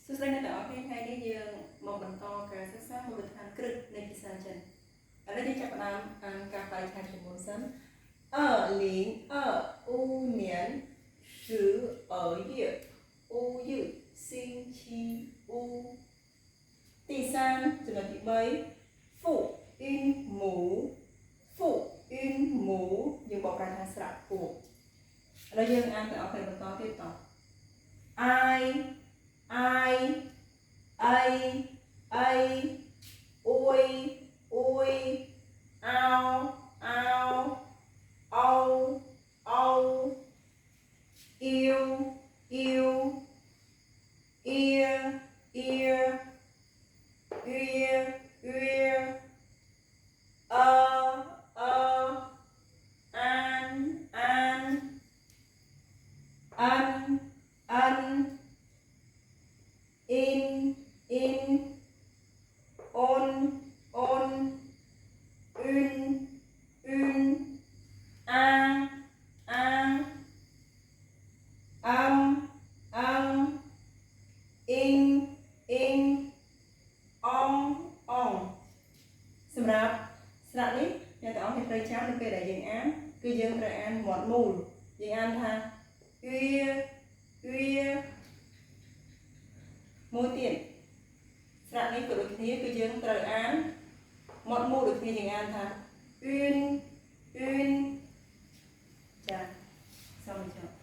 Số đây là ở cái hai cái dương một bằng to cả sắc sắc một bịch hàng cực nên bị san chân. Ở đây chắc là cà phê thay cho món sắn. Ở lính ở u niên sử ở月u dự sinh chi u. Tỷ san từ là tỷ mấy phụ in mũ nhưng bỏ ra thành sạ phụ. Ở đây dương ăn phải ở phần bằng to tiếp tục. Ai ôi ao âu yêu ear an in on an in ong សម្រាប់ស្រាក់នេះអ្នកទាំងអស់គ្នាត្រូវចាំនៅពេលដែលយើងអានគឺយើងត្រូវអានមាត់មូលយើងអានថាមួយទៀតស្រាក់នេះក៏ដូចគ្នាគឺយើងត្រូវអានមាត់មូលដូចគ្នាយើងអានថាចាសូមអញ្ជើញ